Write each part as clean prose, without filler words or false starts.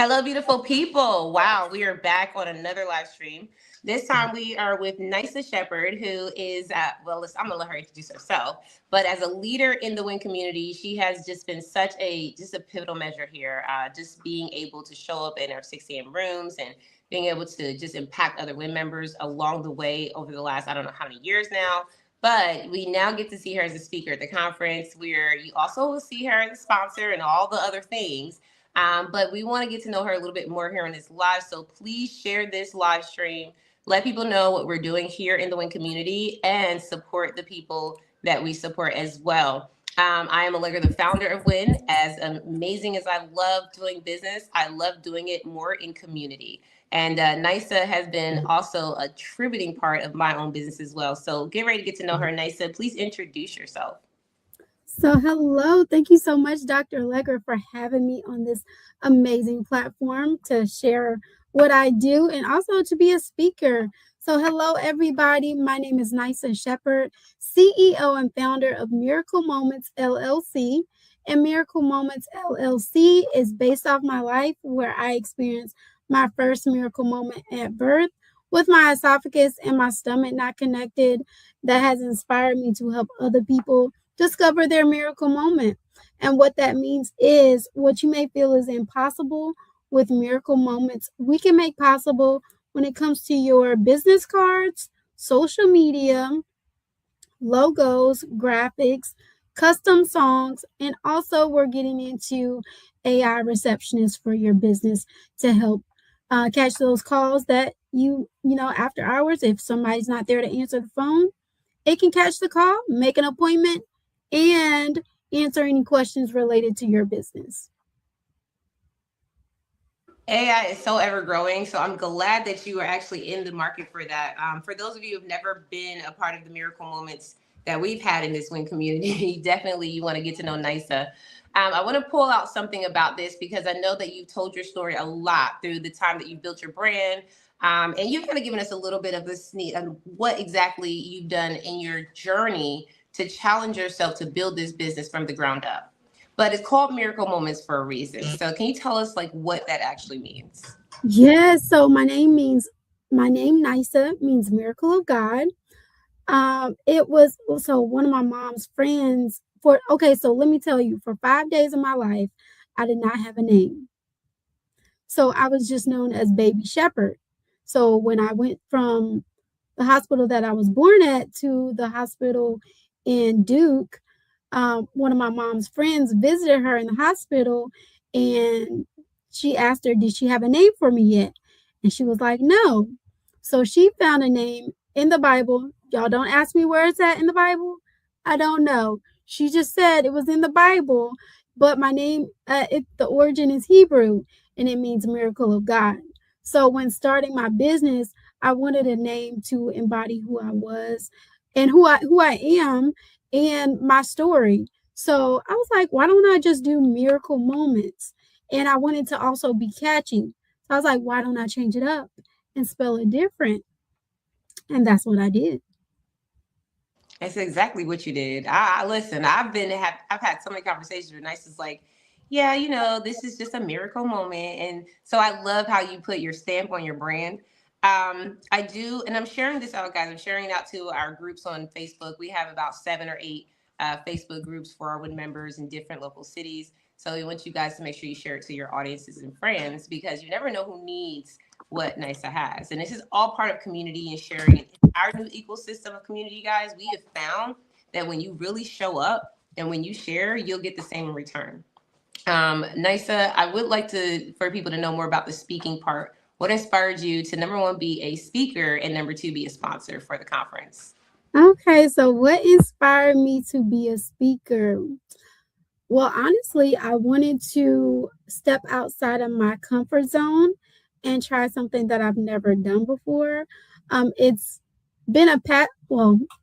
Hello, beautiful people. Wow, we are back on another live stream. This time we are with Nasya Shepard, who is, I'm going to let her introduce herself. But as a leader in the WIN community, she has just been just a pivotal measure here. Just being able to show up in our 6 a.m. rooms and being able to just impact other WIN members along the way over the last, I don't know how many years now. But we now get to see her as a speaker at the conference, where you also will see her as a sponsor and all the other things. But we want to get to know her a little bit more here on this live. So please share this live stream. Let people know what we're doing here in the WIN community and support the people that we support as well. I am Allegra, the founder of WIN. As amazing as I love doing business, I love doing it more in community. And Nysa has been also a contributing part of my own business as well. So get ready to get to know her. Nysa, please introduce yourself. So, hello. Thank you so much, Dr. Allegra, for having me on this amazing platform to share what I do and also to be a speaker. So, hello, everybody. My name is Nasya Shepard, CEO and founder of Miracle Moments LLC. And Miracle Moments LLC is based off my life, where I experienced my first miracle moment at birth with my esophagus and my stomach not connected. That has inspired me to help other people discover their miracle moment. And what that means is what you may feel is impossible with miracle moments, we can make possible when it comes to your business cards, social media, logos, graphics, custom songs, and also we're getting into AI receptionists for your business to help catch those calls that after hours, if somebody's not there to answer the phone, it can catch the call, make an appointment, and answer any questions related to your business. AI is so ever growing, so I'm glad that you are actually in the market for that. For those of you who've never been a part of the miracle moments that we've had in this WIN community, definitely you want to get to know Nysa. I want to pull out something about this because I know that you've told your story a lot through the time that you built your brand. And you've kind of given us a little bit of a sneak of what exactly you've done in your journey to challenge yourself to build this business from the ground up. But it's called Miracle Moments for a reason. So can you tell us like what that actually means? Yes, so my name Nysa means miracle of God. It was so one of my mom's friends so let me tell you, for 5 days of my life, I did not have a name. So I was just known as Baby Shepard. So when I went from the hospital that I was born at to the hospital in Duke, one of my mom's friends visited her in the hospital, and she asked her, did she have a name for me yet? And she was like, no. So she found a name in the Bible. Y'all don't ask me where it's at in the Bible. I don't know. She just said it was in the Bible, but my name, the origin is Hebrew, and it means miracle of God. So when starting my business, I wanted a name to embody who I was and who I am and my story. So I was like, why don't I just do miracle moments? And I wanted to also be catchy. So I was like, why don't I change it up and spell it different? And that's what I did. That's exactly what you did. I listen. I've had so many conversations with Nysa's like, yeah, this is just a miracle moment, and so I love how you put your stamp on your brand. I do, and I'm sharing this out, guys. I'm sharing it out to our groups on Facebook. We have about 7 or 8 Facebook groups for our WIN members in different local cities. So we want you guys to make sure you share it to your audiences and friends because you never know who needs what Nysa has. And this is all part of community and sharing. In our new ecosystem of community, guys, we have found that when you really show up and when you share, you'll get the same in return. Nysa, I would like for people to know more about the speaking part. What inspired you to, number one, be a speaker and number two, be a sponsor for the conference? Okay, so what inspired me to be a speaker? Well, honestly, I wanted to step outside of my comfort zone and try something that I've never done before. It's been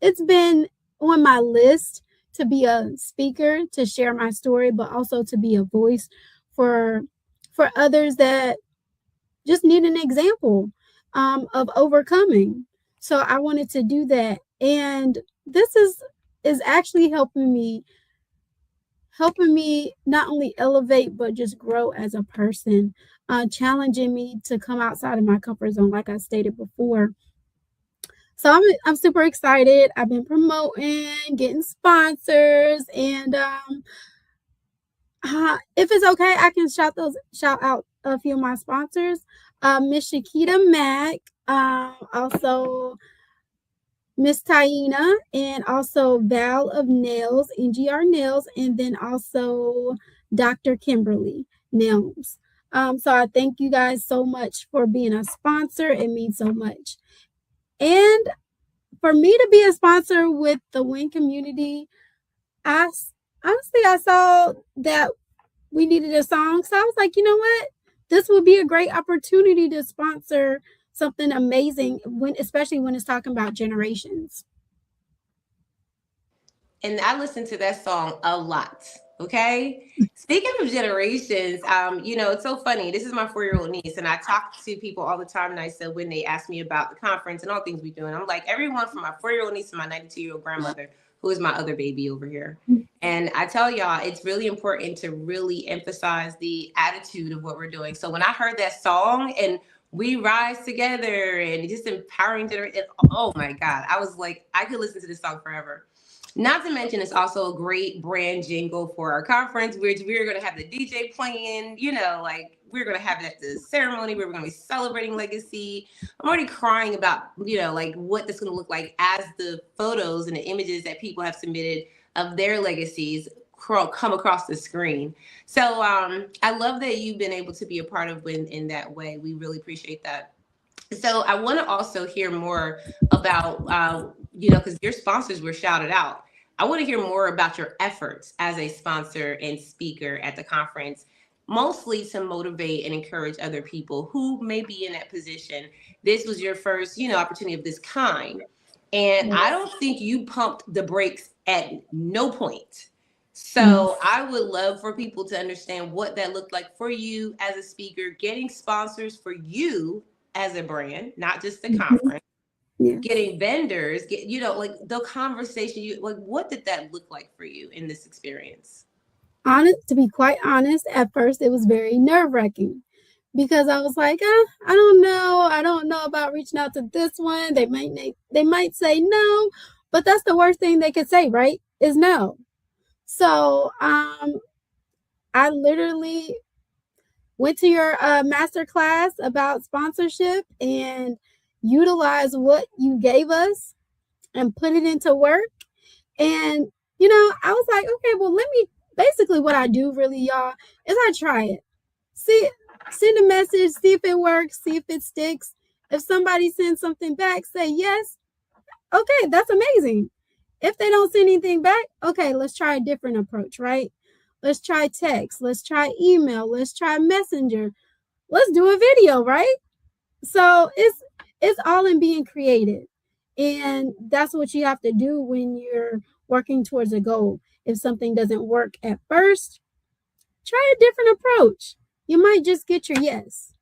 it's been on my list to be a speaker, to share my story, but also to be a voice for others that just need an example of overcoming. So I wanted to do that, and this is actually helping me helping me not only elevate but just grow as a person, challenging me to come outside of my comfort zone, like I stated before. So I'm super excited. I've been promoting, getting sponsors, and if it's okay, I can shout out a few of my sponsors. Miss Shakita Mack, also Miss Taina, and also Val of Nails, NGR Nails, and then also Dr. Kimberly Nails. So I thank you guys so much for being a sponsor. It means so much. And for me to be a sponsor with the Win community, I honestly I saw that we needed a song, so I was like, you know what, this would be a great opportunity to sponsor something amazing, especially when it's talking about generations. And I listen to that song a lot. Okay. Speaking of generations, it's so funny. This is my 4-year-old niece, and I talk to people all the time. And I said, when they ask me about the conference and all things we do, and I'm like, everyone from my 4-year-old niece to my 92-year-old grandmother, who is my other baby over here. And I tell y'all, it's really important to really emphasize the attitude of what we're doing. So when I heard that song and we rise together and just empowering generation, oh my God, I was like, I could listen to this song forever. Not to mention, it's also a great brand jingle for our conference, which we're going to have the DJ playing, like we're going to have it at the ceremony where we're going to be celebrating legacy. I'm already crying about, like what this is going to look like as the photos and the images that people have submitted of their legacies come across the screen. So I love that you've been able to be a part of Win in that way. We really appreciate that. So I want to also hear more about, because your sponsors were shouted out. I want to hear more about your efforts as a sponsor and speaker at the conference, mostly to motivate and encourage other people who may be in that position. This was your first, opportunity of this kind. And I don't think you pumped the brakes at no point. So I would love for people to understand what that looked like for you as a speaker, getting sponsors for you as a brand, not just the conference, getting vendors, like the conversation, like, what did that look like for you in this experience? To be quite honest, at first it was very nerve-wracking because I was like, I don't know. I don't know about reaching out to this one. They might say no, but that's the worst thing they could say, right? Is no. So I literally went to your master class about sponsorship and utilized what you gave us and put it into work. And, I was like, okay, well, basically what I do really, y'all, is I try it. Send a message, see if it works, see if it sticks. If somebody sends something back, say yes. Okay, that's amazing. If they don't send anything back, okay, let's try a different approach, right? Let's try text. Let's try email. Let's try messenger. Let's do a video, right? So it's all in being creative. And that's what you have to do when you're working towards a goal. If something doesn't work at first, try a different approach. You might just get your yes.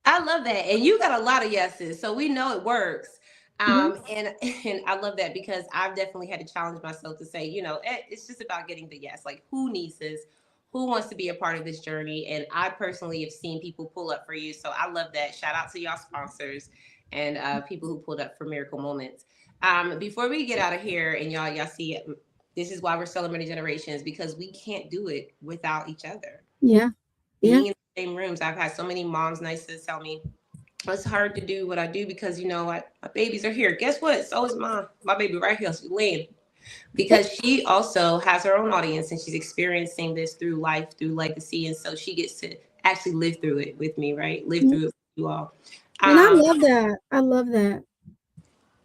I love that. And you got a lot of yeses. So we know it works. And I love that because I've definitely had to challenge myself to say, it's just about getting the yes. Like, who needs this? Who wants to be a part of this journey? And I personally have seen people pull up for you. So I love that. Shout out to y'all sponsors and people who pulled up for Miracle Moments. Before we get out of here, and y'all see, this is why we're celebrating generations, because we can't do it without each other. Yeah. Being in the same rooms, I've had so many moms, Nasya, tell me, it's hard to do what I do because my babies are here. Guess what? So is my baby right here, she's laying, because she also has her own audience and she's experiencing this through life, through legacy, and so she gets to actually live through it with me, right? Live through it with you all. And I love that. I love that.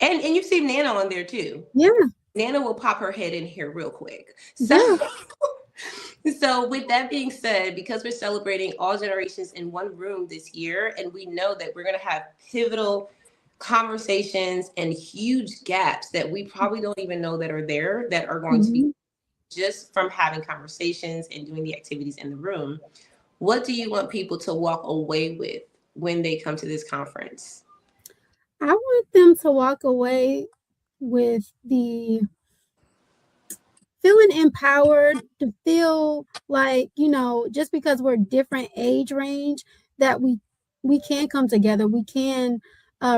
And you see Nana on there too. Yeah. Nana will pop her head in here real quick. So. Yeah. So with that being said, because we're celebrating all generations in one room this year, and we know that we're going to have pivotal conversations and huge gaps that we probably don't even know that are there, that are going to be just from having conversations and doing the activities in the room. What do you want people to walk away with when they come to this conference? I want them to walk away with the feeling empowered, to feel like, just because we're different age range, that we can come together. We can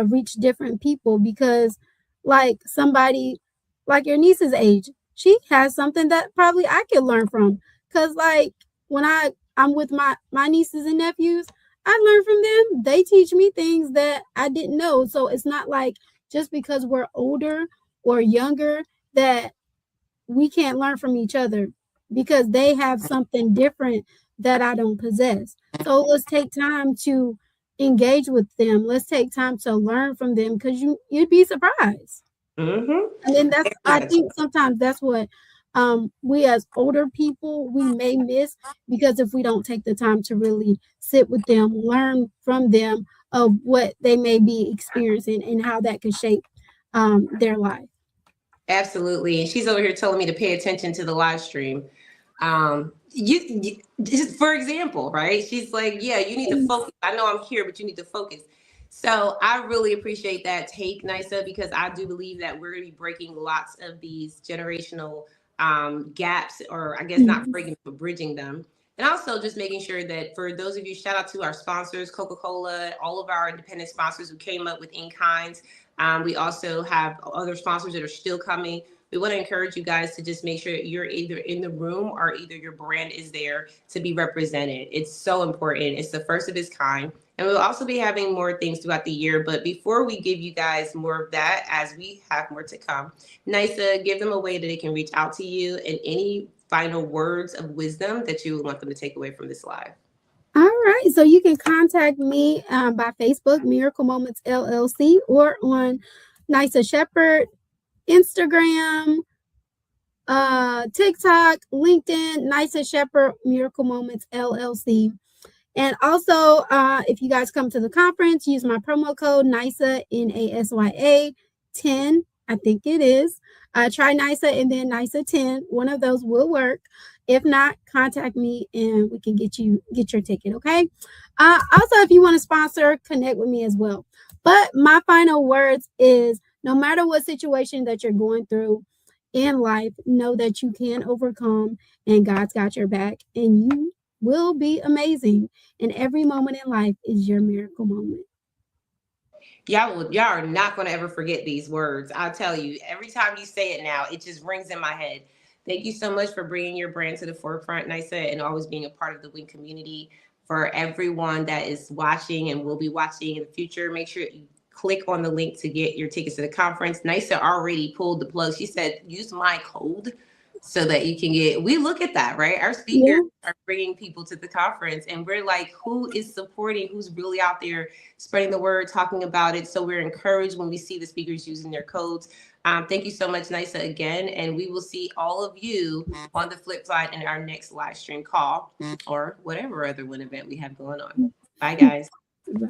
reach different people, because like somebody like your niece's age, she has something that probably I could learn from. Cause like when I'm with my nieces and nephews, I learn from them. They teach me things that I didn't know. So it's not like just because we're older or younger that we can't learn from each other, because they have something different that I don't possess. So let's take time to engage with them. Let's take time to learn from them, because you'd be surprised. Mm-hmm. And then I Very much. think sometimes that's what we as older people we may miss, because if we don't take the time to really sit with them, learn from them of what they may be experiencing and how that could shape their life. Absolutely. And she's over here telling me to pay attention to the live stream. Just for example, right? She's like, yeah, you need to focus. I know I'm here, but you need to focus. So I really appreciate that take, Nisa, because I do believe that we're going to be breaking lots of these generational gaps, or I guess not Mhm. breaking, but bridging them. And also just making sure that for those of you, shout out to our sponsors, Coca-Cola, all of our independent sponsors who came up with In Kinds. We also have other sponsors that are still coming. We want to encourage you guys to just make sure you're either in the room or either your brand is there to be represented. It's so important. It's the first of its kind. And we'll also be having more things throughout the year. But before we give you guys more of that, as we have more to come, Nisa, give them a way that they can reach out to you, and any final words of wisdom that you would want them to take away from this live. All right. So you can contact me by Facebook, Miracle Moments LLC, or on Nisa Shepard, Instagram, TikTok, LinkedIn, Nisa Shepard, Miracle Moments LLC. And also, if you guys come to the conference, use my promo code NISA, NASYA 10. I think it is. Try NISA and then NISA 10. One of those will work. If not, contact me and we can get your ticket. Okay. Also, if you want to sponsor, connect with me as well. But my final words is, no matter what situation that you're going through in life, know that you can overcome, and God's got your back, and you will be amazing. And every moment in life is your miracle moment. Y'all are not going to ever forget these words. I'll tell you, every time you say it now, it just rings in my head. Thank you so much for bringing your brand to the forefront, Nisa, and always being a part of the Wing community. For everyone that is watching and will be watching in the future, make sure you click on the link to get your tickets to the conference. Nisa already pulled the plug. She said, use my code so that you can get, we look at that, right? Our speakers Yeah. are bringing people to the conference, and we're like, who is supporting, who's really out there spreading the word, talking about it. So we're encouraged when we see the speakers using their codes. Thank you so much, Nisa, again. And we will see all of you on the flip side in our next live stream call or whatever other one event we have going on. Bye, guys. Bye.